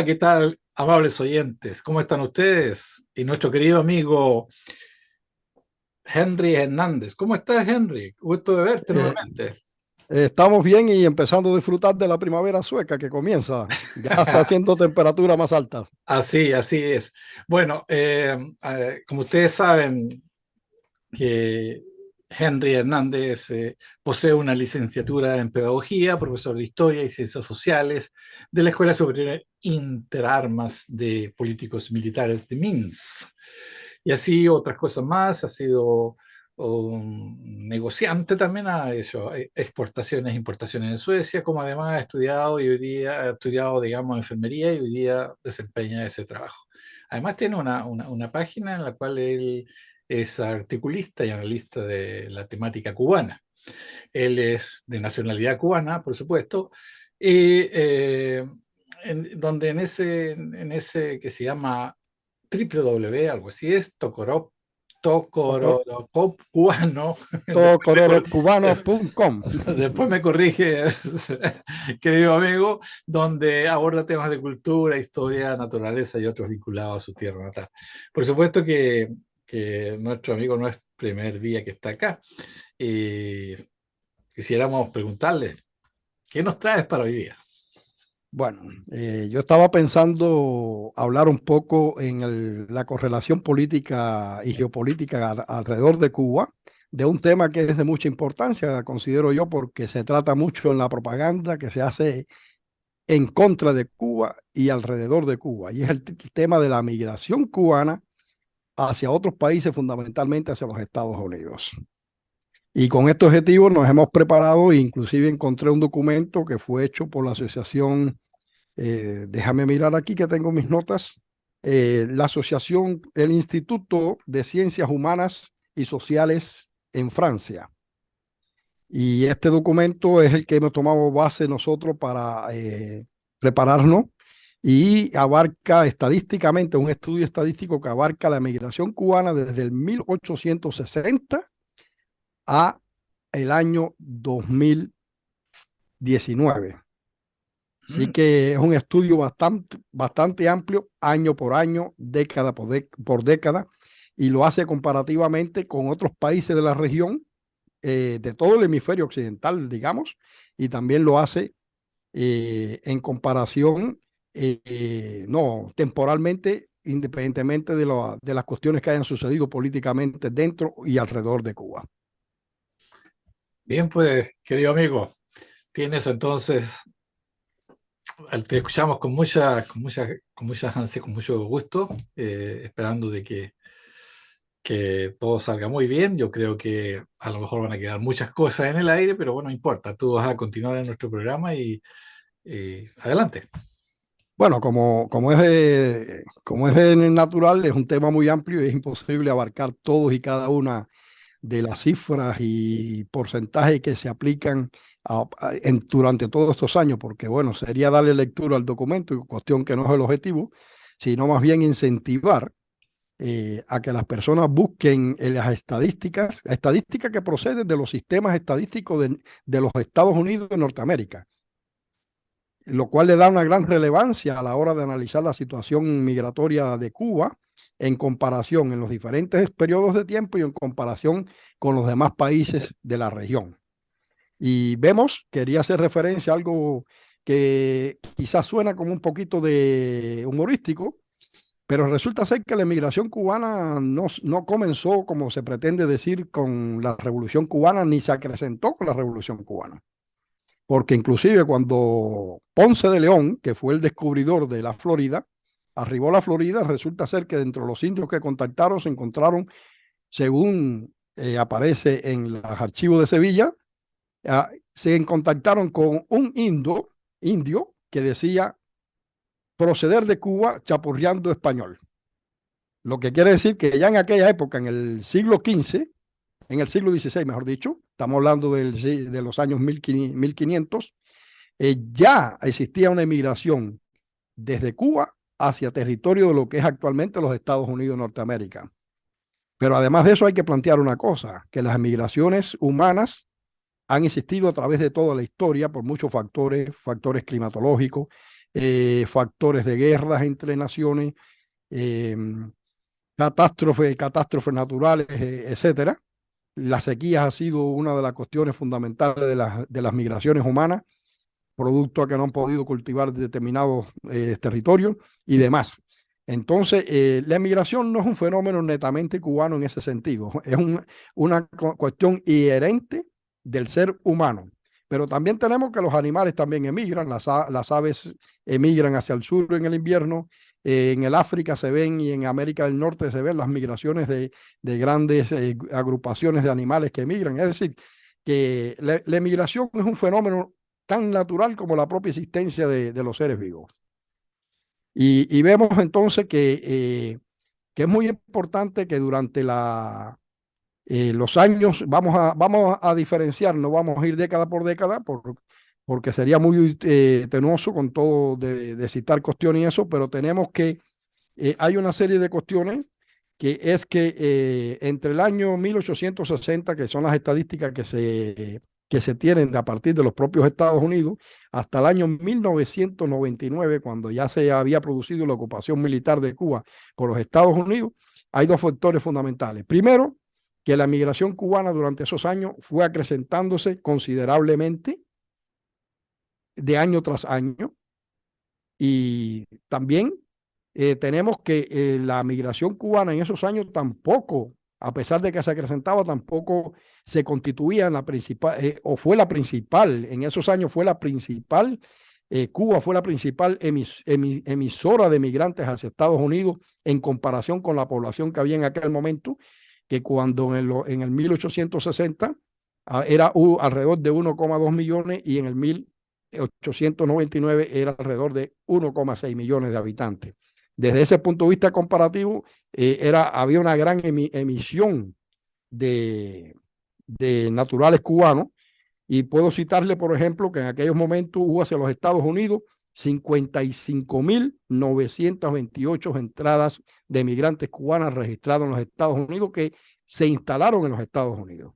¿qué tal, amables oyentes? ¿Cómo están ustedes? Y nuestro querido amigo Henry Hernández. ¿Cómo estás, Henry? Gusto de verte Eh, nuevamente. Estamos bien y empezando a disfrutar de la primavera sueca que comienza. Ya está haciendo temperaturas más altas. Así es. Bueno, como ustedes saben que Henry Hernández posee una licenciatura en Pedagogía, profesor de Historia y Ciencias Sociales de la Escuela Superior Interarmas de Políticos Militares de Minsk. Y así otras cosas más, ha sido un negociante también, ha hecho exportaciones e importaciones en Suecia, como además ha estudiado y hoy día ha estudiado, digamos, enfermería y hoy día desempeña ese trabajo. Además tiene una página en la cual él es articulista y analista de la temática cubana. Él es de nacionalidad cubana, por supuesto, y donde en ese que se llama www, algo así es, Tocorocop cubano, Tocororocubano.com. después me corrige, querido amigo, donde aborda temas de cultura, historia, naturaleza y otros vinculados a su tierra natal. Por supuesto que nuestro amigo no es primer día que está acá. Y quisiéramos preguntarle, ¿qué nos traes para hoy día? Bueno, yo estaba pensando hablar un poco en la correlación política y geopolítica alrededor de Cuba, de un tema que es de mucha importancia, considero yo, porque se trata mucho en la propaganda que se hace en contra de Cuba y alrededor de Cuba, y es el tema de la migración cubana hacia otros países, fundamentalmente hacia los Estados Unidos. Y con este objetivo nos hemos preparado, e inclusive encontré un documento que fue hecho por la asociación, déjame mirar aquí que tengo mis notas, la asociación, el Instituto de Ciencias Humanas y Sociales en Francia. Y este documento es el que hemos tomado base nosotros para prepararnos y abarca estadísticamente, un estudio estadístico que abarca la migración cubana desde el 1860 a el año 2019. Así Mm, que es un estudio bastante amplio, año por año, década por década, y lo hace comparativamente con otros países de la región, de todo el hemisferio occidental, digamos, y también lo hace en comparación, no, temporalmente, independientemente de las cuestiones que hayan sucedido políticamente dentro y alrededor de Cuba. Bien, pues, querido amigo, tienes entonces, te escuchamos con muchas ansias, con mucho gusto, esperando de que todo salga muy bien. Yo creo que a lo mejor van a quedar muchas cosas en el aire, pero bueno, no importa, tú vas a continuar en nuestro programa y adelante. Bueno, como es de natural, es un tema muy amplio y es imposible abarcar todos y cada una de las cifras y porcentajes que se aplican durante todos estos años, porque bueno, sería darle lectura al documento, cuestión que no es el objetivo, sino más bien incentivar a que las personas busquen las estadísticas que proceden de los sistemas estadísticos de los Estados Unidos de Norteamérica, lo cual le da una gran relevancia a la hora de analizar la situación migratoria de Cuba en comparación en los diferentes periodos de tiempo y en comparación con los demás países de la región. Y vemos, quería hacer referencia a algo que quizás suena como un poquito de humorístico, pero resulta ser que la emigración cubana no comenzó, como se pretende decir, con la Revolución Cubana, ni se acrecentó con la Revolución Cubana. Porque inclusive cuando Ponce de León, que fue el descubridor de la Florida, arribó a la Florida, resulta ser que dentro de los indios que contactaron se encontraron, según aparece en los archivos de Sevilla, se contactaron con un indio que decía proceder de Cuba chapurreando español. Lo que quiere decir que ya en aquella época, en el siglo XV, en el siglo XVI, mejor dicho, estamos hablando de los años 1500, ya existía una emigración desde Cuba hacia territorio de lo que es actualmente los Estados Unidos de Norteamérica. Pero además de eso hay que plantear una cosa, que las migraciones humanas han existido a través de toda la historia por muchos factores climatológicos, factores de guerras entre naciones, eh, catástrofes naturales, etcétera. Las sequías ha sido una de las cuestiones fundamentales de las migraciones humanas, producto a que no han podido cultivar determinados territorios y demás. Entonces, la emigración no es un fenómeno netamente cubano en ese sentido, es una cuestión inherente del ser humano. Pero también tenemos que los animales también emigran, las aves emigran hacia el sur en el invierno, en el África se ven y en América del Norte se ven las migraciones de grandes agrupaciones de animales que emigran. Es decir, que la emigración es un fenómeno tan natural como la propia existencia de los seres vivos. Y vemos entonces que es muy importante que durante los años vamos a diferenciar, no vamos a ir década por década, porque sería muy tenuoso con todo de citar cuestiones y eso, pero tenemos que, hay una serie de cuestiones que es que entre el año 1860, que son las estadísticas que se tienen a partir de los propios Estados Unidos, hasta el año 1999, cuando ya se había producido la ocupación militar de Cuba por los Estados Unidos, hay dos factores fundamentales. Primero, que la migración cubana durante esos años fue acrecentándose considerablemente de año tras año. Y también tenemos que la migración cubana en esos años tampoco, a pesar de que se acrecentaba, tampoco se constituía en la principal, o fue la principal, en esos años fue la principal, Cuba fue la principal emisora de migrantes hacia Estados Unidos en comparación con la población que había en aquel momento, que cuando en el 1860 era alrededor de 1,2 millones y en el 1899 era alrededor de 1,6 millones de habitantes. Desde ese punto de vista comparativo, había una gran emisión de naturales cubanos, y puedo citarle, por ejemplo, que en aquellos momentos hubo hacia los Estados Unidos 55.928 entradas de migrantes cubanas registradas en los Estados Unidos que se instalaron en los Estados Unidos.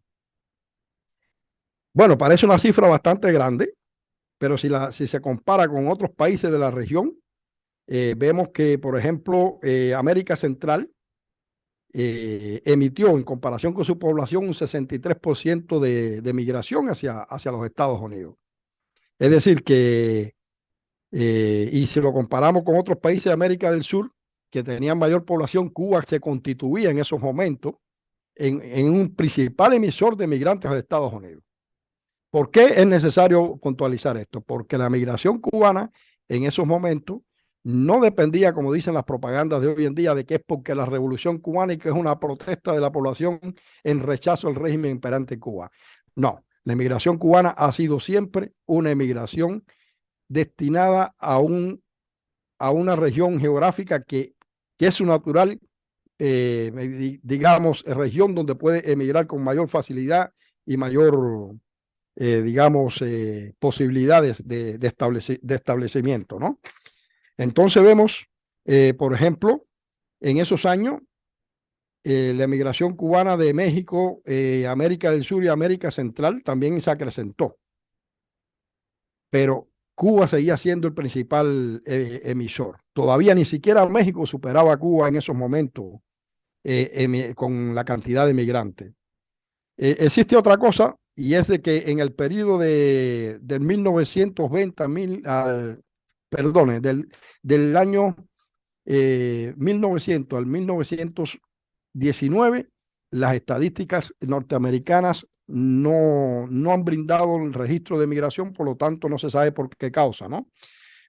Bueno, parece una cifra bastante grande, pero si se compara con otros países de la región, vemos que, por ejemplo, América Central emitió en comparación con su población un 63% de migración hacia los Estados Unidos. Es decir, que, y si lo comparamos con otros países de América del Sur que tenían mayor población, Cuba se constituía en esos momentos en un principal emisor de migrantes a Estados Unidos. ¿Por qué es necesario puntualizar esto? Porque la migración cubana en esos momentos no dependía, como dicen las propagandas de hoy en día, de que es porque la revolución cubana y que es una protesta de la población en rechazo al régimen imperante en Cuba. No, la emigración cubana ha sido siempre una emigración destinada a una región geográfica que es su natural, digamos, región donde puede emigrar con mayor facilidad y mayor digamos, posibilidades de establecimiento, ¿no? Entonces vemos, por ejemplo, en esos años, la emigración cubana de México, América del Sur y América Central también se acrecentó, pero Cuba seguía siendo el principal emisor. Todavía ni siquiera México superaba a Cuba en esos momentos con la cantidad de migrantes. Existe otra cosa, y es de que en el periodo del 1920, del año 1900 al 1919, las estadísticas norteamericanas no han brindado el registro de migración, por lo tanto no se sabe por qué causa, ¿no?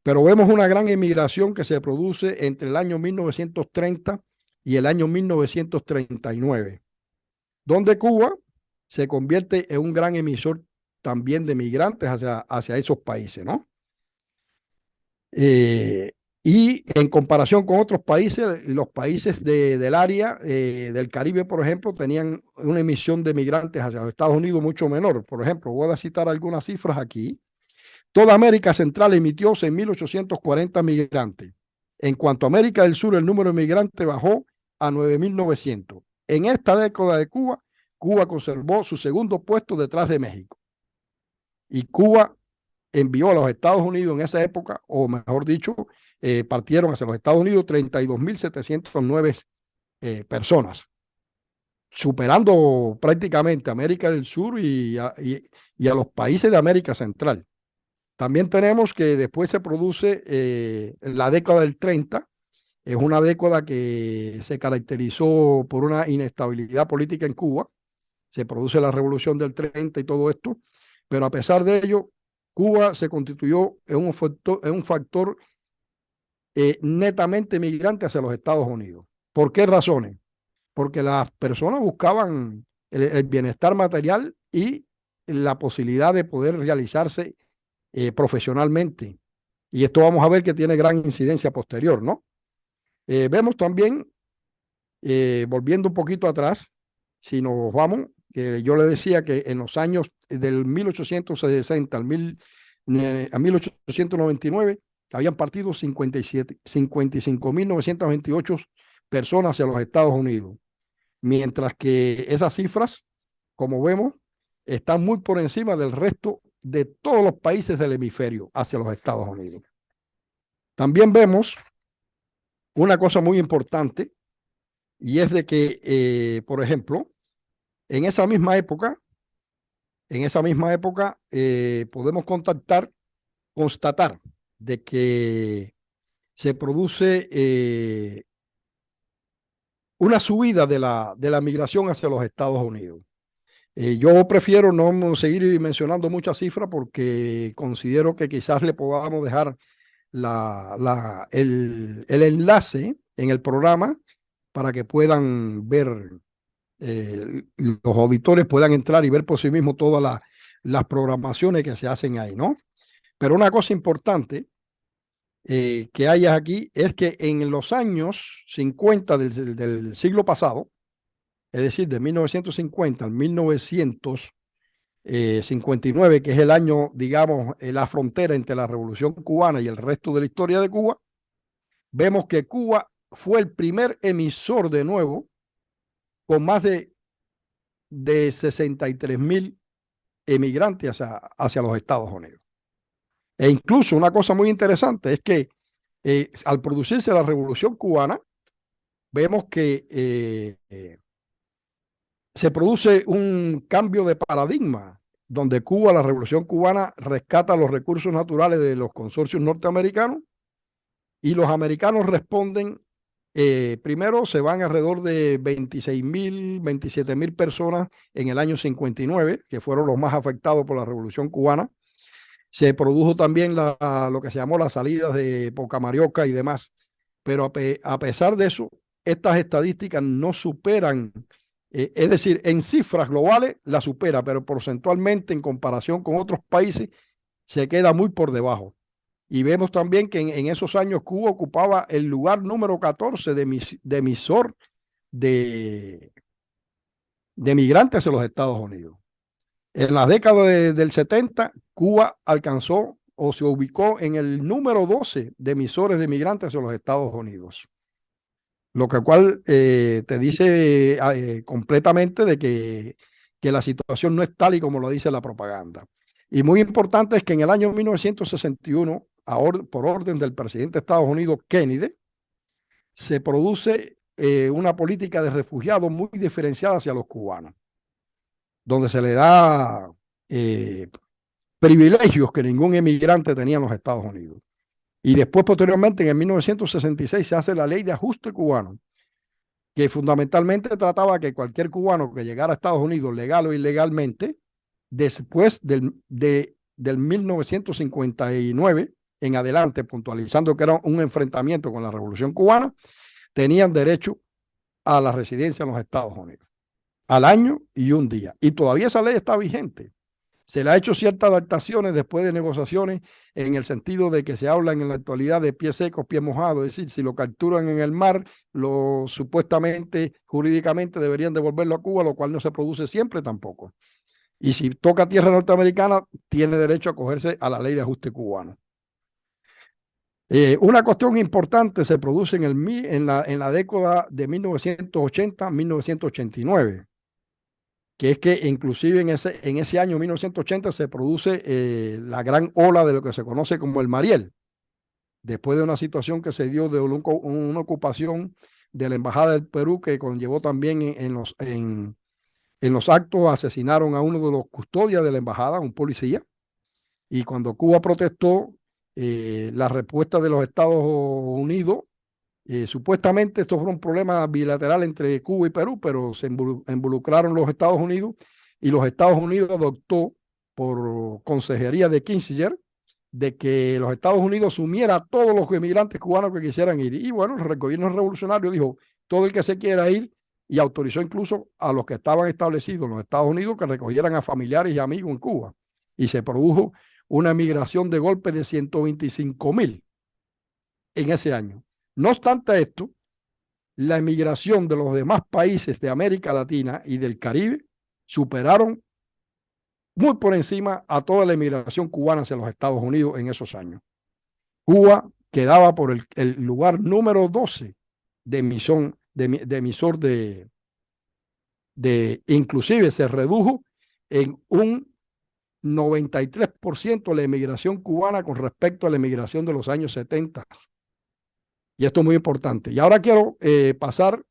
Pero vemos una gran emigración que se produce entre el año 1930 y el año 1939, donde Cuba se convierte en un gran emisor también de migrantes hacia esos países, ¿no? Y en comparación con otros países, los países del área del Caribe, por ejemplo, tenían una emisión de migrantes hacia los Estados Unidos mucho menor. Por ejemplo, voy a citar algunas cifras aquí. Toda América Central emitió 6.840 migrantes. En cuanto a América del Sur, el número de migrantes bajó a 9.900. En esta década de Cuba conservó su segundo puesto detrás de México. Y Cuba envió a los Estados Unidos en esa época, o mejor dicho, partieron hacia los Estados Unidos 32.709 personas, superando prácticamente a América del Sur y a los países de América Central. También tenemos que después se produce la década del 30, es una década que se caracterizó por una inestabilidad política en Cuba, se produce la revolución del 30 y todo esto, pero a pesar de ello, Cuba se constituyó en un factor netamente migrante hacia los Estados Unidos. ¿Por qué razones? Porque las personas buscaban el bienestar material y la posibilidad de poder realizarse profesionalmente. Y esto vamos a ver que tiene gran incidencia posterior, ¿no? Vemos también, volviendo un poquito atrás, si nos vamos, yo le decía que en los años del 1860 a 1899 habían partido 55.928 personas hacia los Estados Unidos, mientras que esas cifras, como vemos, están muy por encima del resto de todos los países del hemisferio hacia los Estados Unidos. También vemos una cosa muy importante, y es de que, por ejemplo, en esa misma época, podemos constatar de que se produce una subida de la migración hacia los Estados Unidos. Yo prefiero no seguir mencionando muchas cifras porque considero que quizás le podamos dejar el enlace en el programa para que puedan ver, los auditores puedan entrar y ver por sí mismos todas las programaciones que se hacen ahí, ¿no? Pero una cosa importante que hay aquí es que en los años 50 del siglo pasado, es decir, de 1950 al 1959, que es el año, digamos, la frontera entre la Revolución Cubana y el resto de la historia de Cuba, vemos que Cuba fue el primer emisor de nuevo con más de 63.000 emigrantes hacia los Estados Unidos. E incluso una cosa muy interesante es que al producirse la Revolución Cubana, vemos que se produce un cambio de paradigma, donde Cuba, la Revolución Cubana, rescata los recursos naturales de los consorcios norteamericanos y los americanos responden. Primero se van alrededor de 26.000, 27.000 personas en el año 59, que fueron los más afectados por la Revolución Cubana. Se produjo también lo que se llamó las salidas de Pocamarioca y demás. Pero a pesar de eso, estas estadísticas no superan, es decir, en cifras globales la supera, pero porcentualmente en comparación con otros países se queda muy por debajo. Y vemos también que en esos años Cuba ocupaba el lugar número 14 de emisor de migrantes hacia los Estados Unidos. En la década del 70, Cuba alcanzó o se ubicó en el número 12 de emisores de migrantes hacia los Estados Unidos. Lo cual te dice completamente de que la situación no es tal y como lo dice la propaganda. Y muy importante es que en el año 1961, por orden del presidente de Estados Unidos, Kennedy, se produce una política de refugiados muy diferenciada hacia los cubanos, donde se le da privilegios que ningún emigrante tenía en los Estados Unidos. Y después, posteriormente, en el 1966, se hace la ley de ajuste cubano, que fundamentalmente trataba que cualquier cubano que llegara a Estados Unidos legal o ilegalmente, después del 1959 en adelante, puntualizando que era un enfrentamiento con la Revolución Cubana, tenían derecho a la residencia en los Estados Unidos, al año y un día. Y todavía esa ley está vigente. Se le ha hecho ciertas adaptaciones después de negociaciones en el sentido de que se hablan en la actualidad de pies secos, pies mojados, es decir, si lo capturan en el mar, supuestamente, jurídicamente deberían devolverlo a Cuba, lo cual no se produce siempre tampoco. Y si toca tierra norteamericana, tiene derecho a acogerse a la ley de ajuste cubano. Una cuestión importante se produce en la década de 1980-1989. que es que inclusive en ese año 1980 se produce la gran ola de lo que se conoce como el Mariel, después de una situación que se dio de una ocupación de la Embajada del Perú que conllevó también en los actos, asesinaron a uno de los custodias de la embajada, un policía, y cuando Cuba protestó, la respuesta de los Estados Unidos, supuestamente esto fue un problema bilateral entre Cuba y Perú, pero se involucraron los Estados Unidos y los Estados Unidos adoptó por consejería de Kissinger de que los Estados Unidos sumiera a todos los inmigrantes cubanos que quisieran ir. Y bueno, el gobierno revolucionario dijo, todo el que se quiera ir, y autorizó incluso a los que estaban establecidos en los Estados Unidos que recogieran a familiares y amigos en Cuba. Y se produjo una migración de golpe de 125,000 en ese año. No obstante esto, la emigración de los demás países de América Latina y del Caribe superaron muy por encima a toda la emigración cubana hacia los Estados Unidos en esos años. Cuba quedaba por el lugar número 12 de emisor inclusive se redujo en un 93% la emigración cubana con respecto a la emigración de los años 70. Y esto es muy importante. Y ahora quiero pasar,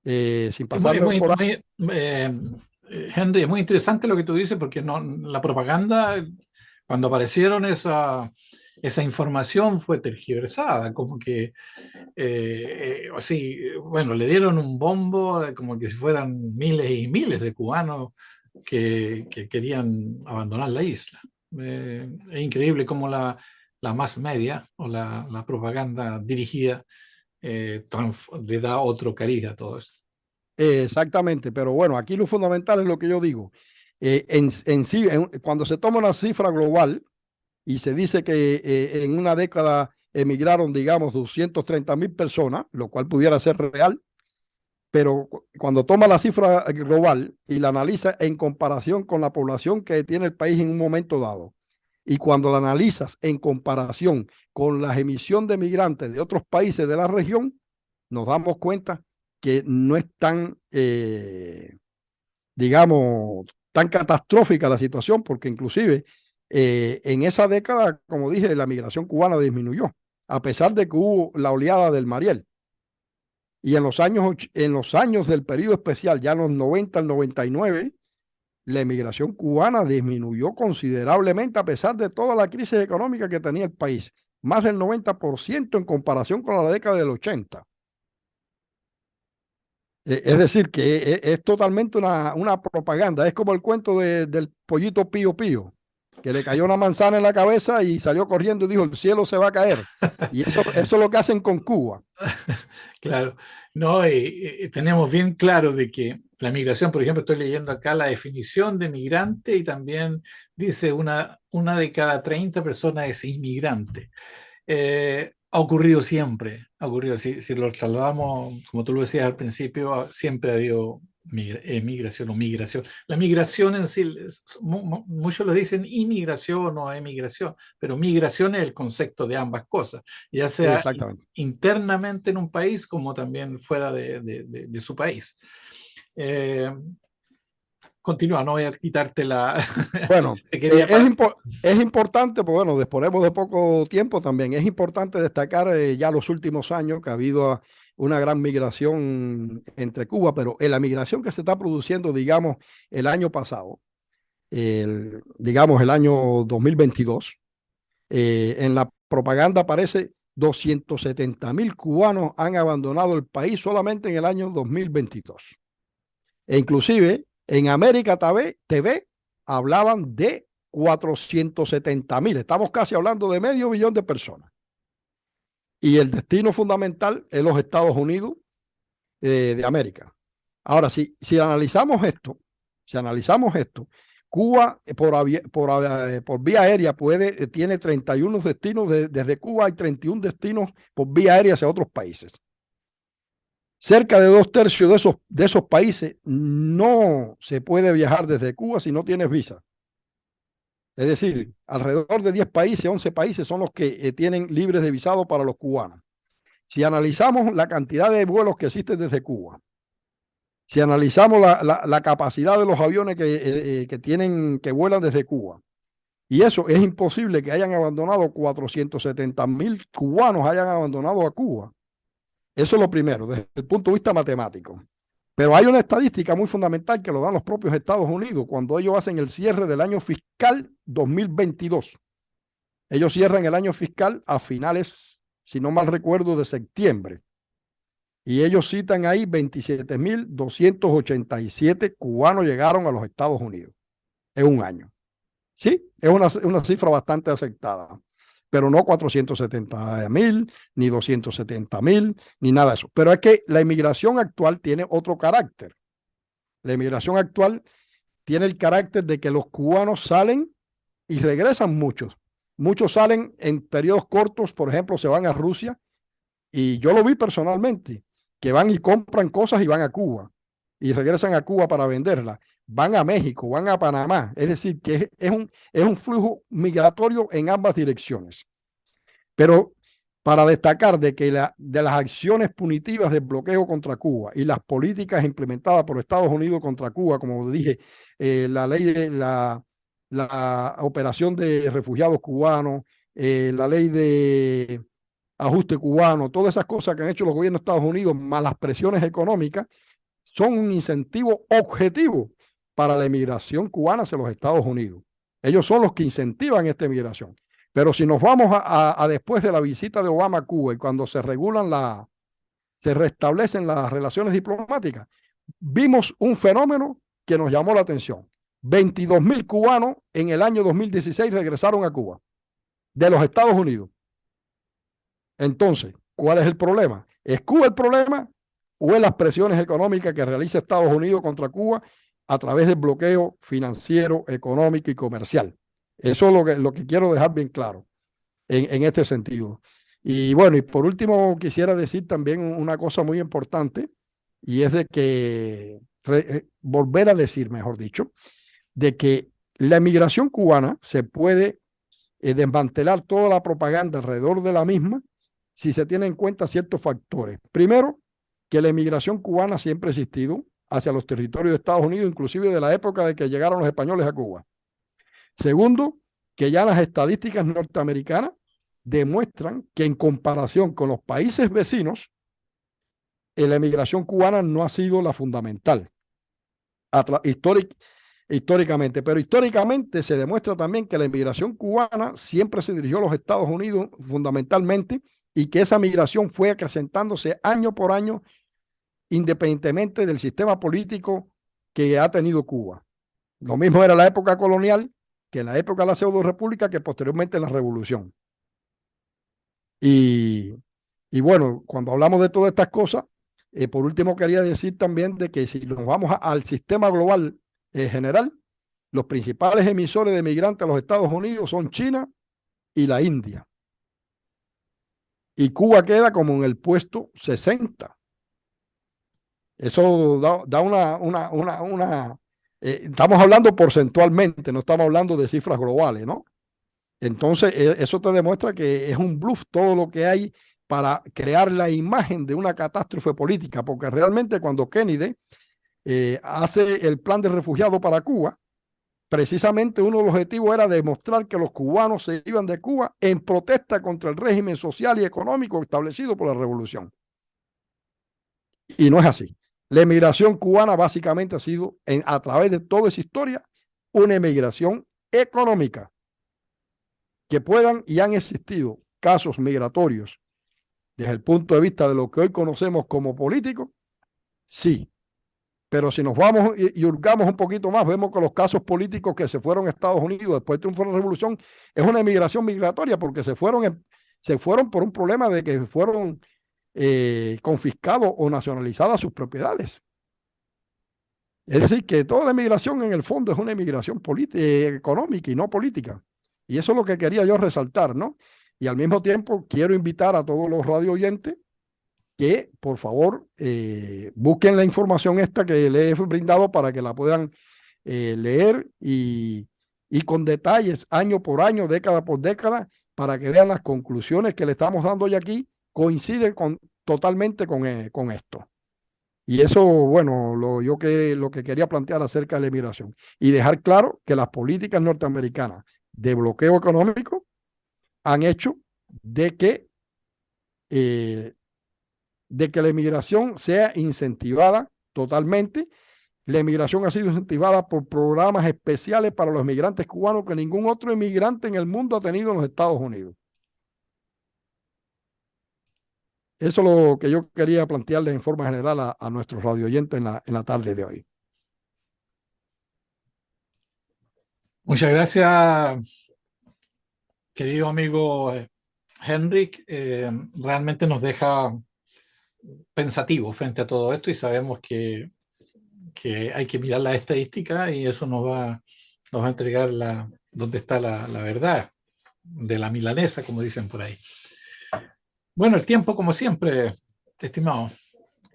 sin pasarme por ahí. Henry, es muy interesante lo que tú dices porque no, la propaganda, cuando aparecieron esa información fue tergiversada, como que, bueno, le dieron un bombo como que si fueran miles y miles de cubanos que querían abandonar la isla. Es increíble cómo la mass media o la propaganda dirigida le da otro cariz a todo eso. Exactamente, pero bueno, aquí lo fundamental es lo que yo digo. Sí, cuando se toma una cifra global y se dice que en una década emigraron, digamos, 230,000 personas, lo cual pudiera ser real, pero cuando toma la cifra global y la analiza en comparación con la población que tiene el país en un momento dado, y cuando la analizas en comparación con la emisión de migrantes de otros países de la región, nos damos cuenta que no es tan, digamos, tan catastrófica la situación, porque inclusive en esa década, como dije, la migración cubana disminuyó, a pesar de que hubo la oleada del Mariel. Y en los años del periodo especial, ya en los 90 al 99, la emigración cubana disminuyó considerablemente a pesar de toda la crisis económica que tenía el país, más del 90% en comparación con la década del 80. Es decir, que es totalmente una propaganda. Es como el cuento del pollito Pío Pío, que le cayó una manzana en la cabeza y salió corriendo y dijo, el cielo se va a caer. Y eso es lo que hacen con Cuba. Claro, no, tenemos bien claro de que la migración, por ejemplo, estoy leyendo acá la definición de migrante y también dice una de cada 30 personas es inmigrante. Ha ocurrido siempre, ha ocurrido, si lo trasladamos, como tú lo decías al principio, siempre ha habido migración o migración. La migración en sí, muchos lo dicen inmigración o emigración, pero migración es el concepto de ambas cosas, ya sea Exactamente. internamente en un país como también fuera de su país. Eh, Continúa, no voy a quitarte la... Bueno, Te quería es importante, pues bueno, disponemos de poco tiempo también. Es importante destacar ya los últimos años que ha habido una gran migración entre Cuba, pero en la migración que se está produciendo, digamos, el año pasado, digamos el año 2022, en la propaganda aparece 270,000 cubanos han abandonado el país solamente en el año 2022. E inclusive en América TV hablaban de 470,000. Estamos casi hablando de medio millón de personas. Y el destino fundamental es los Estados Unidos de América. Ahora, si analizamos esto, Cuba por vía aérea tiene 31 destinos, desde Cuba hay 31 destinos por vía aérea hacia otros países. Cerca de 2/3 de esos países no se puede viajar desde Cuba si no tienes visa. Es decir, alrededor de 10 países, 11 países son los que tienen libres de visado para los cubanos. Si analizamos la cantidad de vuelos que existen desde Cuba, Si analizamos la capacidad de los aviones que vuelan desde Cuba, y eso es imposible que hayan abandonado 470.000 cubanos hayan abandonado a Cuba. Eso es lo primero, desde el punto de vista matemático. Pero hay una estadística muy fundamental que lo dan los propios Estados Unidos cuando ellos hacen el cierre del año fiscal 2022. Ellos cierran el año fiscal a finales, si no mal recuerdo, de septiembre. Y ellos citan ahí 27.287 cubanos llegaron a los Estados Unidos en un año. Sí, es una cifra bastante aceptada, pero no 470.000, ni 270.000, ni nada de eso. Pero es que la inmigración actual tiene otro carácter. La inmigración actual tiene el carácter de que los cubanos salen y regresan muchos. Muchos salen en periodos cortos, por ejemplo, se van a Rusia, y yo lo vi personalmente, que van y compran cosas y van a Cuba, y regresan a Cuba para venderlas. Van a México, van a Panamá, es decir, que es un flujo migratorio en ambas direcciones. Pero para destacar de que de las acciones punitivas del bloqueo contra Cuba y las políticas implementadas por Estados Unidos contra Cuba, como dije, la ley de la operación de refugiados cubanos, la ley de ajuste cubano, todas esas cosas que han hecho los gobiernos de Estados Unidos, más las presiones económicas, son un incentivo objetivo para la emigración cubana hacia los Estados Unidos. Ellos son los que incentivan esta emigración. Pero si nos vamos a después de la visita de Obama a Cuba y cuando se restablecen las relaciones diplomáticas, vimos un fenómeno que nos llamó la atención. 22.000 cubanos en el año 2016 regresaron a Cuba, de los Estados Unidos. Entonces, ¿cuál es el problema? ¿Es Cuba el problema o es las presiones económicas que realiza Estados Unidos contra Cuba a través del bloqueo financiero, económico y comercial? Eso es lo que quiero dejar bien claro en este sentido. Y bueno, y por último quisiera decir también una cosa muy importante, y es de que, volver a decir, mejor dicho, de que la emigración cubana se puede desmantelar toda la propaganda alrededor de la misma si se tienen en cuenta ciertos factores. Primero, que la emigración cubana siempre ha existido hacia los territorios de Estados Unidos, inclusive de la época de que llegaron los españoles a Cuba. Segundo, que ya las estadísticas norteamericanas demuestran que en comparación con los países vecinos, la emigración cubana no ha sido la fundamental históricamente, pero históricamente se demuestra también que la emigración cubana siempre se dirigió a los Estados Unidos fundamentalmente y que esa migración fue acrecentándose año por año independientemente del sistema político que ha tenido Cuba. Lo mismo era la época colonial que en la época de la pseudo-república que posteriormente en la revolución. Y bueno, cuando hablamos de todas estas cosas, por último quería decir también de que si nos vamos al sistema global general, los principales emisores de migrantes a los Estados Unidos son China y la India. Y Cuba queda como en el puesto 60. Eso da estamos hablando porcentualmente, no estamos hablando de cifras globales, ¿no? Entonces, eso te demuestra que es un bluff todo lo que hay para crear la imagen de una catástrofe política, porque realmente cuando Kennedy hace el plan de refugiados para Cuba, precisamente uno de los objetivos era demostrar que los cubanos se iban de Cuba en protesta contra el régimen social y económico establecido por la revolución. Y no es así. La emigración cubana básicamente ha sido, a través de toda esa historia, una emigración económica. Que puedan y han existido casos migratorios desde el punto de vista de lo que hoy conocemos como políticos, sí. Pero si nos vamos y hurgamos un poquito más, vemos que los casos políticos que se fueron a Estados Unidos después del triunfo de la revolución es una emigración migratoria porque se fueron por un problema de que fueron confiscados o nacionalizadas sus propiedades. Es decir, que toda la emigración en el fondo es una emigración económica y no política. Y eso es lo que quería yo resaltar, ¿no? Y al mismo tiempo quiero invitar a todos los radio oyentes que por favor busquen la información esta que les he brindado para que la puedan leer y con detalles año por año, década por década, para que vean las conclusiones que le estamos dando hoy aquí, coinciden totalmente con esto. Y eso, bueno, lo que quería plantear acerca de la inmigración y dejar claro que las políticas norteamericanas de bloqueo económico han hecho de que, eh, de que la inmigración sea incentivada totalmente. La inmigración ha sido incentivada por programas especiales para los inmigrantes cubanos que ningún otro inmigrante en el mundo ha tenido en los Estados Unidos. Eso es lo que yo quería plantearles en forma general a nuestros radio oyentes en la tarde de hoy. Muchas gracias, querido amigo Henrik. Realmente nos deja pensativos frente a todo esto y sabemos que hay que mirar las estadísticas y eso nos va a entregar dónde está la verdad de la milanesa, como dicen por ahí. Bueno, el tiempo, como siempre, estimado.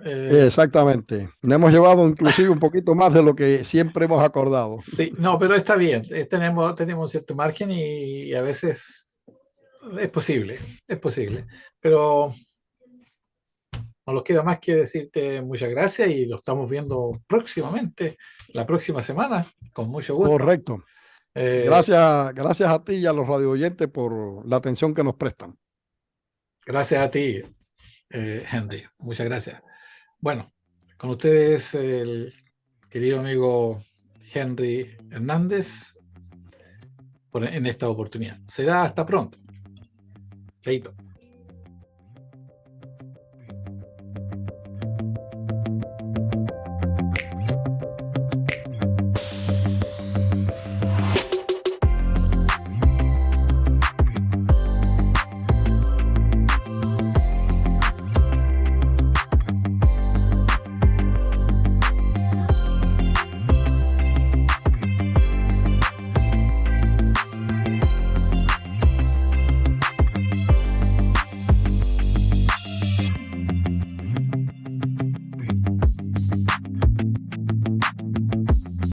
Exactamente. Nos hemos llevado inclusive un poquito más de lo que siempre hemos acordado. Sí, no, pero está bien. Tenemos un cierto margen y a veces es posible, es posible. Pero no nos queda más que decirte muchas gracias y lo estamos viendo próximamente, la próxima semana, con mucho gusto. Correcto. Eh, Gracias a ti y a los radio oyentes por la atención que nos prestan. Gracias a ti, Henry. Muchas gracias. Bueno, con ustedes el querido amigo Henry Hernández en esta oportunidad. Será hasta pronto. Chaito.